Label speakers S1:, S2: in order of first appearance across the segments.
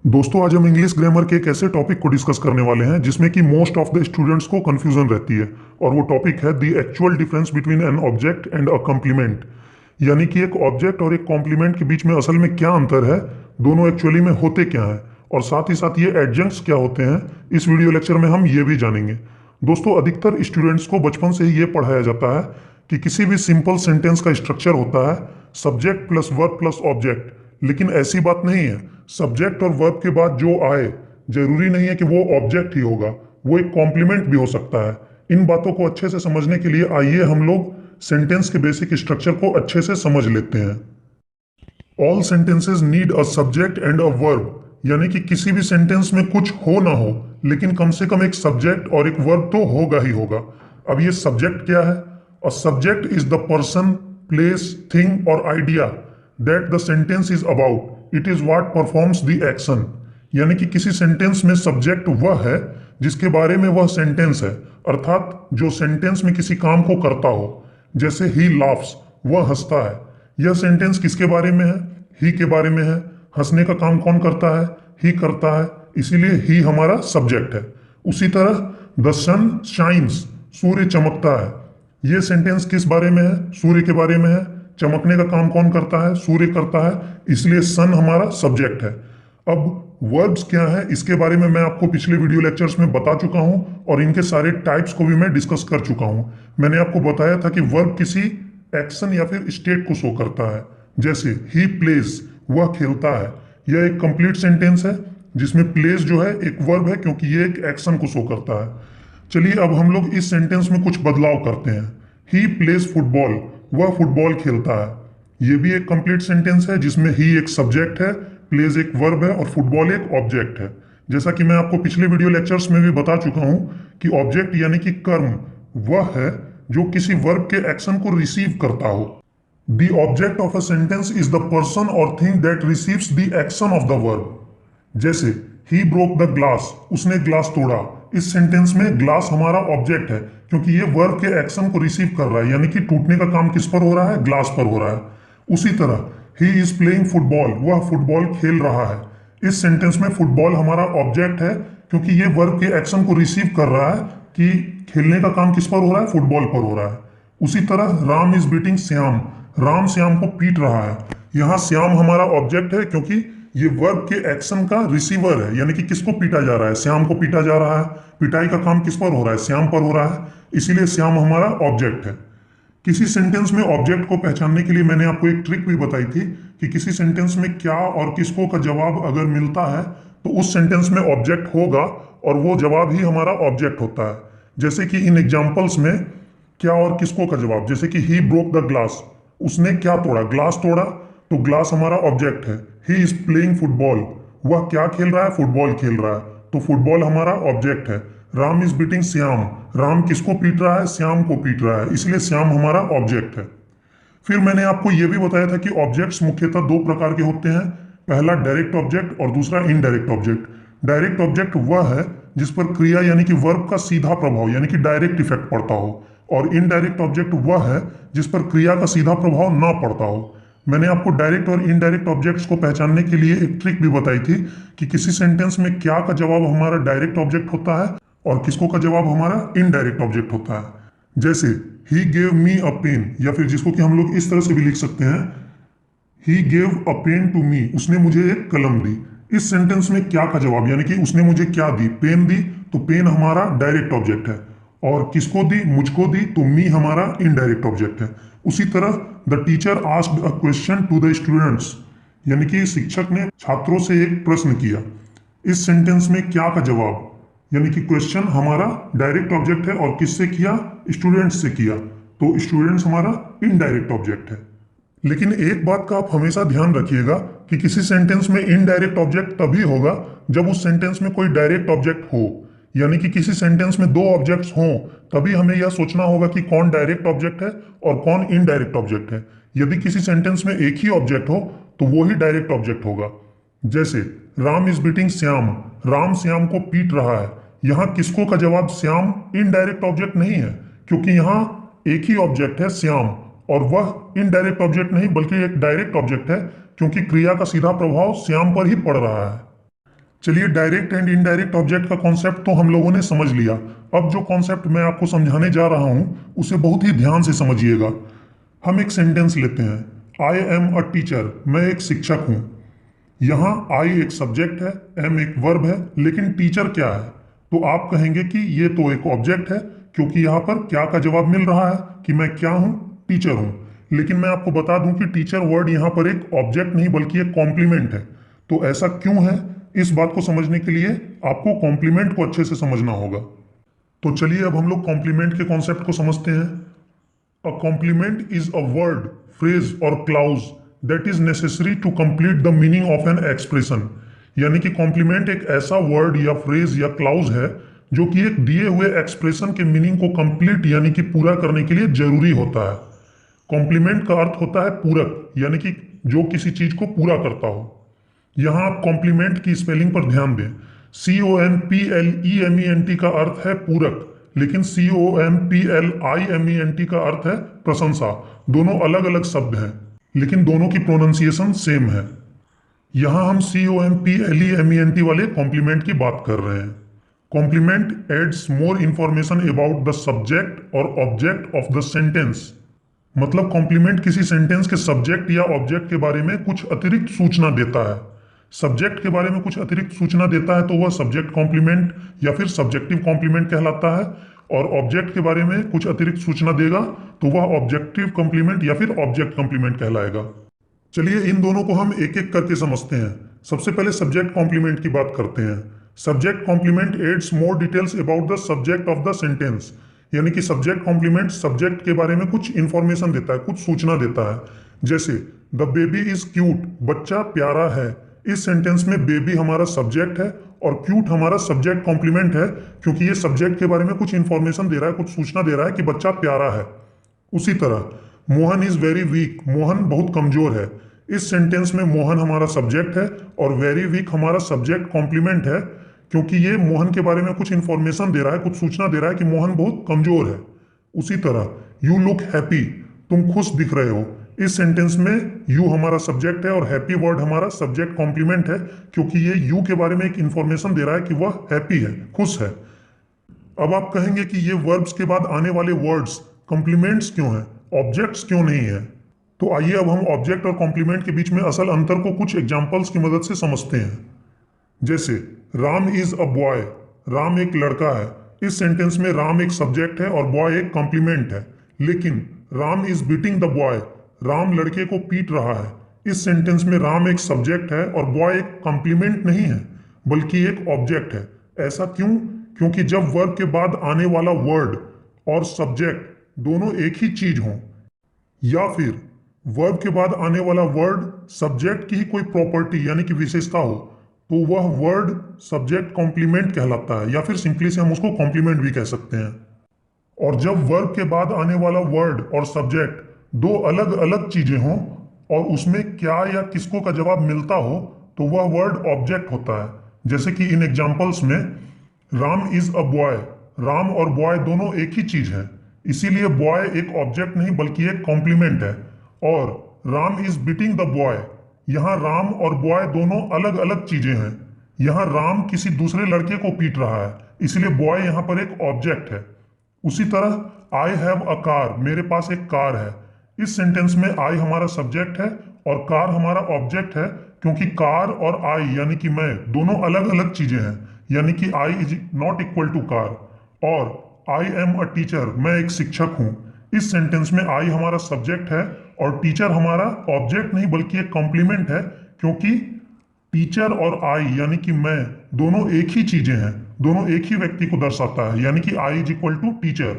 S1: दोस्तों, आज हम इंग्लिश ग्रामर के एक ऐसे टॉपिक को डिस्कस करने वाले हैं जिसमें कि मोस्ट ऑफ द स्टूडेंट्स को कंफ्यूजन रहती है। और वो टॉपिक है the actual difference between an object and a compliment. यानी कि एक ऑब्जेक्ट और एक कॉम्प्लीमेंट के बीच में असल में क्या अंतर है, दोनों एक्चुअली में होते क्या हैं, और साथ ही साथ ये एडजंक्ट्स क्या होते हैं। इस वीडियो लेक्चर में हम ये भी जानेंगे। दोस्तों, अधिकतर स्टूडेंट्स को बचपन से ही ये पढ़ाया जाता है कि किसी भी सिंपल सेंटेंस का स्ट्रक्चर होता है subject plus verb plus object. लेकिन ऐसी बात नहीं है। सब्जेक्ट और वर्ब के बाद जो आए जरूरी नहीं है कि वो ऑब्जेक्ट ही होगा, वो एक कॉम्प्लीमेंट भी हो सकता है। इन बातों को अच्छे से समझने के लिए आइए हम लोग सेंटेंस के बेसिक स्ट्रक्चर को अच्छे से समझ लेते हैं। All sentences need a subject and a verb. यानी कि किसी भी सेंटेंस में कुछ हो ना हो, लेकिन कम से कम एक सब्जेक्ट और एक वर्ब तो होगा ही होगा। अब ये सब्जेक्ट क्या है? A subject is the person, place, thing और idea that the sentence is about. It is what performs the action. यानी कि किसी सेंटेंस में सब्जेक्ट वह है जिसके बारे में वह सेंटेंस है, अर्थात जो सेंटेंस में किसी काम को करता हो। जैसे ही लाफ्स, वह हंसता है। यह सेंटेंस किसके बारे में है? ही के बारे में है। हंसने का काम कौन करता है? ही करता है, इसीलिए ही हमारा सब्जेक्ट है। उसी तरह द सन शाइन्स, सूर्य चमकता है। यह सेंटेंस किस बारे में है? सूर्य के बारे में है। चमकने का काम कौन करता है? सूर्य करता है, इसलिए सन हमारा सब्जेक्ट है। अब वर्ब्स क्या है, इसके बारे में मैं आपको पिछले वीडियो लेक्चर्स में बता चुका हूं और इनके सारे टाइप्स को भी मैं डिस्कस कर चुका हूं। मैंने आपको बताया था कि वर्ब किसी एक्शन या फिर स्टेट को शो करता है। जैसे ही प्लेज, वह खेलता है। यह एक कंप्लीट सेंटेंस है जिसमें प्लेज जो है एक वर्ब है, क्योंकि यह एक एक्शन को शो करता है। चलिए अब हम लोग इस सेंटेंस में कुछ बदलाव करते हैं। ही प्लेज फुटबॉल, वह फुटबॉल खेलता है। यह भी एक कंप्लीट सेंटेंस है जिसमें ही एक सब्जेक्ट है, प्लेज एक वर्ब है और फुटबॉल एक ऑब्जेक्ट है। जैसा कि मैं आपको पिछले वीडियो लेक्चर्स में भी बता चुका हूं कि ऑब्जेक्ट यानी कि कर्म वह है जो किसी वर्ब के एक्शन को रिसीव करता हो। The object of a sentence is the person or thing that receives the action of the verb. जैसे he broke the glass, उसने ग्लास तोड़ा। इस सेंटेंस में ग्लास हमारा ऑब्जेक्ट है क्योंकि ये वर्ब के एक्शन को रिसीव कर रहा है, यानी कि टूटने का काम किस पर हो रहा है? ग्लास पर हो रहा है। उसी तरह he is playing football, वह फुटबॉल खेल रहा है। इस सेंटेंस में फुटबॉल हमारा ऑब्जेक्ट है क्योंकि ये वर्ब के एक्शन को रिसीव कर रहा है कि खेलने का काम किस पर हो रहा है? फुटबॉल पर हो रहा है। उसी तरह राम इज बीटिंग श्याम, राम श्याम को पीट रहा है। यहां श्याम हमारा ऑब्जेक्ट है क्योंकि ये वर्ब के एक्शन का रिसीवर है, यानी कि किसको पीटा जा रहा है? श्याम को पीटा जा रहा है। पिटाई का काम किस पर हो रहा है? श्याम पर हो रहा है, इसीलिए श्याम हमारा ऑब्जेक्ट है। किसी सेंटेंस में ऑब्जेक्ट को पहचानने के लिए मैंने आपको एक ट्रिक भी बताई थी कि किसी सेंटेंस में क्या और किसको का जवाब अगर मिलता है तो उस सेंटेंस में ऑब्जेक्ट होगा और वो जवाब ही हमारा ऑब्जेक्ट होता है। जैसे कि इन एग्जाम्पल्स में क्या और किसको का जवाब, जैसे कि ही ब्रोक द ग्लास, उसने क्या तोड़ा? ग्लास तोड़ा, तो ग्लास हमारा ऑब्जेक्ट है। ही इज प्लेइंग फुटबॉल, वह क्या खेल रहा है? फुटबॉल खेल रहा है, तो फुटबॉल हमारा ऑब्जेक्ट है। राम इज बीटिंग श्याम, राम किसको पीट रहा है? श्याम को पीट रहा है, इसलिए श्याम हमारा ऑब्जेक्ट है। फिर मैंने आपको यह भी बताया था कि ऑब्जेक्ट्स मुख्यतः दो प्रकार के होते हैं। पहला डायरेक्ट ऑब्जेक्ट और दूसरा इनडायरेक्ट ऑब्जेक्ट। डायरेक्ट ऑब्जेक्ट वह है जिस पर क्रिया यानी कि वर्ब का सीधा प्रभाव यानी कि डायरेक्ट इफेक्ट पड़ता हो, और इनडायरेक्ट ऑब्जेक्ट वह है जिस पर क्रिया का सीधा प्रभाव ना पड़ता हो। मैंने आपको डायरेक्ट और इनडायरेक्ट ऑब्जेक्ट्स को पहचानने के लिए एक ट्रिक भी बताई थी कि किसी सेंटेंस में क्या का जवाब हमारा डायरेक्ट ऑब्जेक्ट होता है और किसको का जवाब हमारा इनडायरेक्ट ऑब्जेक्ट होता है। जैसे he gave me a pen, या फिर जिसको कि हम लोग इस तरह से भी लिख सकते हैं, he gave a pen to me, उसने मुझे एक कलम दी। इस सेंटेंस में क्या का जवाब, यानी कि उसने मुझे क्या दी? पेन दी, तो पेन हमारा डायरेक्ट ऑब्जेक्ट है। और किसको दी? मुझको दी, तो मी हमारा इनडायरेक्ट ऑब्जेक्ट है। उसी तरह the teacher asked a question to the students, यानी कि शिक्षक ने छात्रों से एक प्रश्न किया। इस सेंटेंस में क्या का जवाब, यानी कि क्वेश्चन हमारा डायरेक्ट ऑब्जेक्ट है और किससे किया? स्टूडेंट्स से किया, तो स्टूडेंट्स हमारा इनडायरेक्ट ऑब्जेक्ट है। लेकिन एक बात का आप हमेशा ध्यान रखिएगा कि किसी सेंटेंस में इनडायरेक्ट ऑब्जेक्ट तभी होगा जब उस सेंटेंस में कोई डायरेक्ट ऑब्जेक्ट हो। यानी कि किसी सेंटेंस में दो ऑब्जेक्ट्स हों तभी हमें यह सोचना होगा कि कौन डायरेक्ट ऑब्जेक्ट है और कौन इनडायरेक्ट ऑब्जेक्ट है। यदि किसी सेंटेंस में एक ही ऑब्जेक्ट हो तो वो ही डायरेक्ट ऑब्जेक्ट होगा। जैसे राम इज बीटिंग श्याम, राम श्याम को पीट रहा है। यहाँ किसको का जवाब? श्याम इनडायरेक्ट ऑब्जेक्ट नहीं है क्योंकि यहाँ एक ही ऑब्जेक्ट है श्याम, और वह इनडायरेक्ट ऑब्जेक्ट नहीं बल्कि एक डायरेक्ट ऑब्जेक्ट है क्योंकि क्रिया का सीधा प्रभाव श्याम पर ही पड़ रहा है। चलिए, डायरेक्ट एंड इनडायरेक्ट ऑब्जेक्ट का कॉन्सेप्ट तो हम लोगों ने समझ लिया। अब जो कॉन्सेप्ट मैं आपको समझाने जा रहा हूं उसे बहुत ही ध्यान से समझिएगा। हम एक सेंटेंस लेते हैं, आई एम अ टीचर, मैं एक शिक्षक हूं। यहाँ आई एक सब्जेक्ट है, एम एक वर्ब है, लेकिन टीचर क्या है? तो आप कहेंगे कि ये तो एक ऑब्जेक्ट है, क्योंकि यहाँ पर क्या का जवाब मिल रहा है कि मैं क्या हूँ, टीचर हूँ। लेकिन मैं आपको बता दूं कि टीचर वर्ड यहाँ पर एक ऑब्जेक्ट नहीं बल्कि एक कॉम्प्लीमेंट है। तो ऐसा क्यों है, इस बात को समझने के लिए आपको कॉम्प्लीमेंट को अच्छे से समझना होगा। तो चलिए अब हम लोग कॉम्प्लीमेंट के कॉन्सेप्ट को समझते हैं। A compliment is a word, phrase or clause that is necessary to complete the meaning of an expression। यानी कि कॉम्प्लीमेंट एक ऐसा वर्ड या फ्रेज या क्लाउज है जो कि एक दिए हुए एक्सप्रेशन के मीनिंग को कंप्लीट यानी कि पूरा करने के लिए जरूरी होता है। कॉम्प्लीमेंट का अर्थ होता है पूरक, यानी कि जो किसी चीज को पूरा करता हो। यहां आप कॉम्प्लीमेंट की स्पेलिंग पर ध्यान दें। COMPLEMENT का अर्थ है पूरक, लेकिन COMPLIMENT का अर्थ है प्रशंसा। दोनों अलग अलग शब्द हैं, लेकिन दोनों की प्रोनाउंसिएशन सेम है। यहां हम COMPLEMENT वाले कॉम्प्लीमेंट की बात कर रहे हैं। Complement adds more information about the subject और ऑब्जेक्ट ऑफ द सेंटेंस। मतलब कॉम्प्लीमेंट किसी सेंटेंस के सब्जेक्ट या ऑब्जेक्ट के बारे में कुछ अतिरिक्त सूचना देता है। सब्जेक्ट के बारे में कुछ अतिरिक्त सूचना देता है तो वह सब्जेक्ट कॉम्प्लीमेंट या फिर सब्जेक्टिव कॉम्प्लीमेंट कहलाता है, और ऑब्जेक्ट के बारे में कुछ अतिरिक्त सूचना देगा तो वह ऑब्जेक्टिव कॉम्प्लीमेंट या फिर ऑब्जेक्ट कॉम्प्लीमेंट कहलाएगा। चलिए इन दोनों को हम एक एक करके समझते हैं। सबसे पहले सब्जेक्ट कॉम्प्लीमेंट की बात करते हैं। Subject complement adds more details about the subject of the sentence. यानी कि सब्जेक्ट कॉम्प्लीमेंट सब्जेक्ट के बारे में कुछ इंफॉर्मेशन देता है, कुछ सूचना देता है। जैसे द बेबी इज क्यूट, बच्चा प्यारा है। इस सेंटेंस में बेबी हमारा सब्जेक्ट है और क्यूट हमारा सब्जेक्ट कॉम्प्लीमेंट है, क्योंकि ये सब्जेक्ट के बारे में कुछ इंफॉर्मेशन दे रहा है, कुछ सूचना दे रहा है कि बच्चा प्यारा है। उसी तरह Mohan is very weak, Mohan बहुत कमजोर है। इस सेंटेंस में मोहन हमारा सब्जेक्ट है और वेरी वीक हमारा सब्जेक्ट कॉम्प्लीमेंट है, क्योंकि ये मोहन के बारे में कुछ इंफॉर्मेशन दे रहा है, कुछ सूचना दे रहा है कि मोहन बहुत कमजोर है। उसी तरह यू लुक हैप्पी, तुम खुश दिख रहे हो। इस सेंटेंस में यू हमारा सब्जेक्ट है और हैप्पी वर्ड हमारा सब्जेक्ट कॉम्प्लीमेंट है, क्योंकि ये यू के बारे में एक इंफॉर्मेशन दे रहा है कि वह हैप्पी है, खुश है। अब आप कहेंगे कि ये वर्ब्स के बाद आने वाले वर्ड्स कॉम्प्लीमेंट्स क्यों हैं, ऑब्जेक्ट्स क्यों नहीं है? तो आइए अब हम ऑब्जेक्ट और कॉम्प्लीमेंट के बीच में असल अंतर को कुछ एग्जाम्पल्स की मदद से समझते हैं। जैसे Ram is a boy, Ram एक लड़का है। इस सेंटेंस में राम एक सब्जेक्ट है और बॉय एक कॉम्प्लीमेंट है। लेकिन Ram is beating the boy, Ram लड़के को पीट रहा है। इस सेंटेंस में राम एक सब्जेक्ट है और बॉय एक कॉम्प्लीमेंट नहीं है बल्कि एक ऑब्जेक्ट है। ऐसा क्यों? क्योंकि जब वर्ब के बाद आने वाला वर्ड और सब्जेक्ट दोनों एक ही चीज हों, या फिर वर्ब के बाद आने वाला वर्ड सब्जेक्ट की ही कोई प्रॉपर्टी यानी कि विशेषता हो, तो वह वर्ड सब्जेक्ट कॉम्प्लीमेंट कहलाता है, या फिर सिंपली से हम उसको कॉम्प्लीमेंट भी कह सकते हैं। और जब वर्ब के बाद आने वाला वर्ड और सब्जेक्ट दो अलग अलग चीजें हों और उसमें क्या या किसको का जवाब मिलता हो, तो वह वर्ड ऑब्जेक्ट होता है। जैसे कि इन एग्जाम्पल्स में Ram is a boy, Ram और बॉय दोनों एक ही चीज है, इसीलिए बॉय एक ऑब्जेक्ट नहीं बल्कि एक कॉम्प्लीमेंट है। और Ram is beating the boy, यहाँ राम और बॉय दोनों अलग अलग चीजें हैं। यहाँ राम किसी दूसरे लड़के को पीट रहा है, इसलिए बॉय यहाँ पर एक ऑब्जेक्ट है। उसी तरह आई हैव अ कार, मेरे पास एक कार है। इस सेंटेंस में आई हमारा सब्जेक्ट है और कार हमारा ऑब्जेक्ट है, क्योंकि कार और आई यानी कि मैं दोनों अलग अलग चीजें हैं। यानी कि I is not equal to car. और आई एम अ टीचर, मैं एक शिक्षक हूं। इस सेंटेंस में आई हमारा सब्जेक्ट है और टीचर हमारा ऑब्जेक्ट नहीं बल्कि एक कॉम्प्लीमेंट है, क्योंकि टीचर और आई यानी कि मैं दोनों एक ही चीजें हैं, दोनों एक ही व्यक्ति को दर्शाता है, यानी कि I is equal to teacher.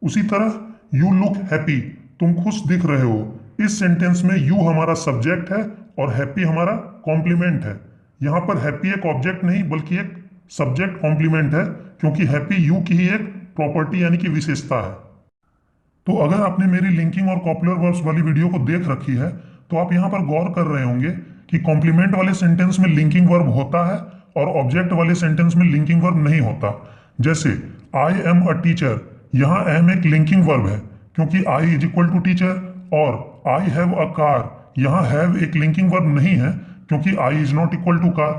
S1: उसी तरह यू लुक हैप्पी, तुम खुश दिख रहे हो। इस सेंटेंस में यू हमारा सब्जेक्ट है और हैप्पी हमारा कॉम्प्लीमेंट है। यहाँ पर हैप्पी एक ऑब्जेक्ट नहीं बल्कि एक सब्जेक्ट कॉम्प्लीमेंट है, क्योंकि हैप्पी यू की ही एक प्रॉपर्टी यानी कि विशेषता है। तो अगर आपने मेरी लिंकिंग और कॉपुलर वर्ब्स वाली वीडियो को देख रखी है तो आप यहाँ पर गौर कर रहे होंगे कि कॉम्प्लीमेंट वाले सेंटेंस में लिंकिंग वर्ब होता है और ऑब्जेक्ट वाले सेंटेंस में लिंकिंग वर्ब नहीं होता। जैसे आई एम अ टीचर, यहाँ एम एक लिंकिंग वर्ब है क्योंकि I is equal to teacher, और आई हैव अ कार, यहाँ हैव एक लिंकिंग वर्ब नहीं है क्योंकि I is not equal to car.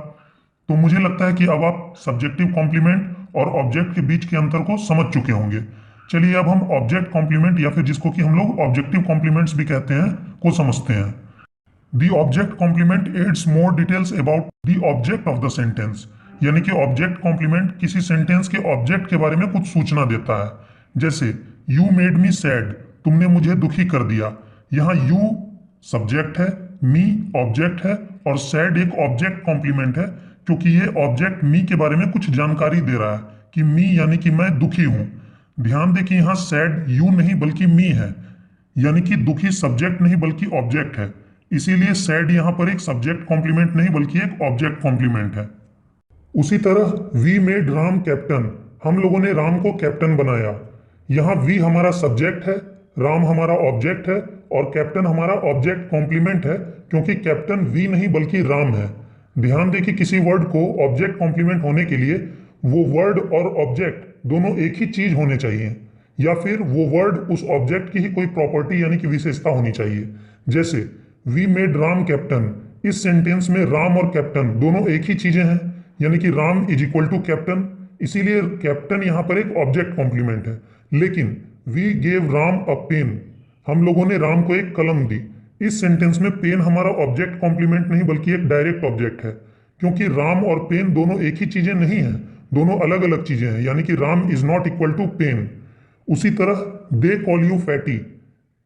S1: तो मुझे लगता है कि अब आप सब्जेक्टिव कॉम्प्लीमेंट और ऑब्जेक्ट के बीच के अंतर को समझ चुके होंगे। चलिए अब हम ऑब्जेक्ट कॉम्प्लीमेंट या फिर जिसको कि हम लोग ऑब्जेक्टिव कॉम्प्लीमेंट्स भी कहते हैं को समझते हैं। The object complement adds more details about the object of the sentence, यानी कि ऑब्जेक्ट कॉम्प्लीमेंट किसी सेंटेंस के ऑब्जेक्ट के बारे में कुछ सूचना देता है। जैसे यू मेड मी सैड, तुमने मुझे दुखी कर दिया। यहाँ यू सब्जेक्ट है, मी ऑब्जेक्ट है और सैड एक ऑब्जेक्ट कॉम्प्लीमेंट है, क्योंकि ये ऑब्जेक्ट मी के बारे में कुछ जानकारी दे रहा है कि मी यानी कि मैं दुखी हूं। ध्यान दें कि यहाँ सैड यू नहीं बल्कि मी है, यानी कि दुखी सब्जेक्ट नहीं बल्कि ऑब्जेक्ट है। इसीलिए सैड यहाँ पर एक सब्जेक्ट कॉम्प्लीमेंट नहीं बल्कि एक ऑब्जेक्ट कॉम्प्लीमेंट है। उसी तरह वी मेड राम कैप्टन, हम लोगों ने राम को कैप्टन बनाया। यहाँ वी हमारा सब्जेक्ट है, राम हमारा ऑब्जेक्ट है और कैप्टन हमारा ऑब्जेक्ट कॉम्प्लीमेंट है, क्योंकि कैप्टन वी नहीं बल्कि राम है। ध्यान दें कि किसी वर्ड को ऑब्जेक्ट कॉम्प्लीमेंट होने के लिए वो वर्ड और ऑब्जेक्ट दोनों एक ही चीज होने चाहिए, या फिर वो वर्ड उस ऑब्जेक्ट की ही कोई प्रॉपर्टी यानी कि विशेषता होनी चाहिए। जैसे वी मेड राम कैप्टन, इस सेंटेंस में राम और कैप्टन दोनों एक ही चीजें हैं, यानी कि Ram is equal to captain, इसीलिए कैप्टन यहां पर एक ऑब्जेक्ट कॉम्प्लीमेंट है। लेकिन we gave Ram a pen, हम लोगों ने राम को एक कलम दी। इस सेंटेंस में पेन हमारा ऑब्जेक्ट कॉम्प्लीमेंट नहीं बल्कि एक डायरेक्ट ऑब्जेक्ट है, क्योंकि राम और पेन दोनों एक ही चीजें नहीं हैं, दोनों अलग अलग चीजें हैं, यानी कि Ram is not equal to pen. उसी तरह दे कॉल यू फैटी,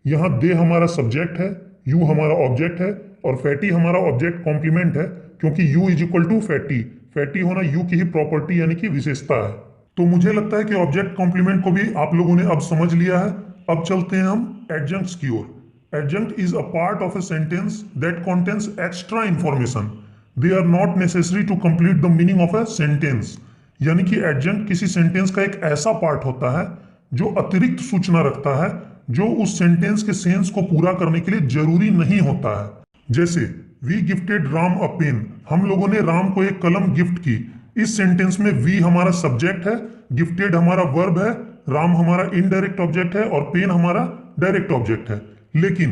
S1: यहाँ दे हमारा सब्जेक्ट है, यू हमारा ऑब्जेक्ट है और फैटी हमारा ऑब्जेक्ट कॉम्प्लीमेंट है, क्योंकि you is equal to fatty. Fatty होना यू की ही प्रॉपर्टी यानी कि विशेषता है। तो मुझे लगता है कि ऑब्जेक्ट कॉम्प्लीमेंट को भी आप लोगों ने अब समझ लिया है। अब चलते हैं हम एडजंक्ट्स की ओर। Adjunct is a part of a sentence that contains extra information, they are not necessary to complete the meaning of a sentence. यानी कि एडजंक्ट किसी सेंटेंस का एक ऐसा पार्ट होता है जो अतिरिक्त सूचना रखता है, जो उस सेंटेंस के सेंस को पूरा करने के लिए जरूरी नहीं होता है। जैसे we gifted Ram a pen, हम लोगों ने राम को एक कलम गिफ्ट की। इस सेंटेंस में वी हमारा सब्जेक्ट है, गिफ्टेड हमारा वर्ब है, राम हमारा इनडायरेक्ट ऑब्जेक्ट है और पेन हमारा डायरेक्ट ऑब्जेक्ट है। लेकिन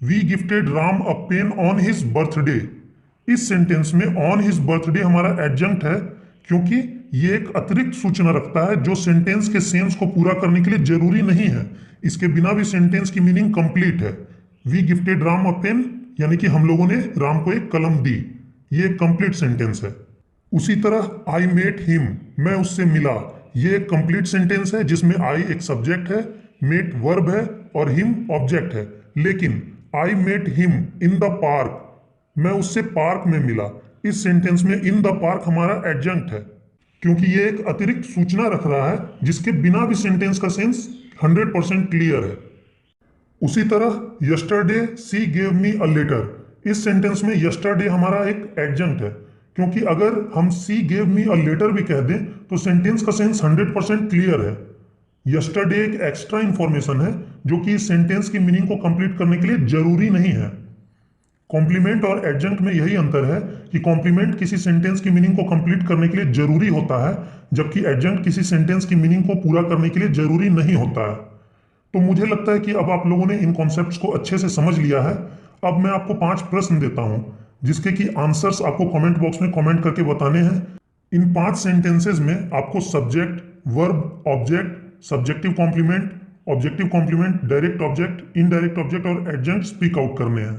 S1: we gifted Ram a pen on his birthday, इस सेंटेंस में ऑन हिज बर्थडे हमारा एडजंक्ट है, क्योंकि ये एक अतिरिक्त सूचना रखता है जो सेंटेंस के सेंस को पूरा करने के लिए जरूरी नहीं है। इसके बिना भी सेंटेंस की मीनिंग कंप्लीट है। We gifted Ram a pen यानी कि हम लोगों ने राम को एक कलम दी, ये एक कंप्लीट सेंटेंस है। उसी तरह आई मेट हिम, मैं उससे मिला, ये एक कंप्लीट सेंटेंस है जिसमें आई एक सब्जेक्ट है, मेट वर्ब है और हिम ऑब्जेक्ट है। लेकिन I met him in the park, मैं उससे पार्क में मिला, इस सेंटेंस में इन द पार्क हमारा एडजंक्ट है, क्योंकि ये एक अतिरिक्त सूचना रख रहा है जिसके बिना भी सेंटेंस का सेंस 100% क्लियर है। उसी तरह yesterday she gave me a letter, इस सेंटेंस में यस्टरडे हमारा एक एडजंक्ट है, क्योंकि अगर हम सी गेव मी अ लेटर भी कह दें तो सेंटेंस का सेंस 100% क्लियर है। यस्टरडे एक एक्स्ट्रा इंफॉर्मेशन है जो कि इस सेंटेंस की मीनिंग को कंप्लीट करने के लिए जरूरी नहीं है। कॉम्प्लीमेंट और एडजंक्ट में यही अंतर है कि कॉम्प्लीमेंट किसी सेंटेंस की मीनिंग को कंप्लीट करने के लिए जरूरी होता है, जबकि एडजंक्ट किसी सेंटेंस की मीनिंग को पूरा करने के लिए जरूरी नहीं होता है। तो मुझे लगता है कि अब आप लोगों ने इन कॉन्सेप्ट्स को अच्छे से समझ लिया है। अब मैं आपको 5 प्रश्न देता हूं जिसके कि आंसर्स आपको कमेंट बॉक्स में कमेंट करके बताने हैं। इन 5 सेंटेंसेज में आपको subject, verb, object, subjective complement, objective complement, direct object, indirect object और एडजंक्ट स्पीक आउट करने हैं।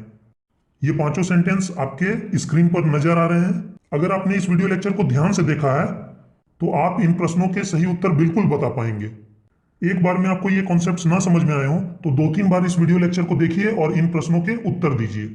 S1: ये पांचों सेंटेंस आपके स्क्रीन पर नजर आ रहे हैं। अगर आपने इस वीडियो लेक्चर को ध्यान से देखा है तो आप इन प्रश्नों के सही उत्तर बिल्कुल बता पाएंगे। एक बार में आपको ये कॉन्सेप्ट्स ना समझ में आए हो तो 2-3 बार इस वीडियो लेक्चर को देखिए और इन प्रश्नों के उत्तर दीजिए।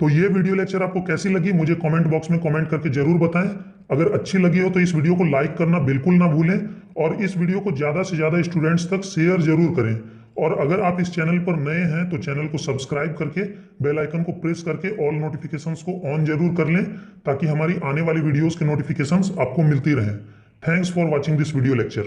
S1: तो ये वीडियो लेक्चर आपको कैसी लगी मुझे कमेंट बॉक्स में कमेंट करके जरूर बताएं। अगर अच्छी लगी हो तो इस वीडियो को लाइक करना बिल्कुल ना भूलें और इस वीडियो को ज़्यादा से ज़्यादा स्टूडेंट्स तक शेयर जरूर करें। और अगर आप इस चैनल पर नए हैं तो चैनल को सब्सक्राइब करके बेल आइकन को प्रेस करके ऑल नोटिफिकेशंस को ऑन जरूर कर लें, ताकि हमारी आने वाली वीडियोस के नोटिफिकेशंस आपको मिलती रहें। Thanks for watching this video lecture.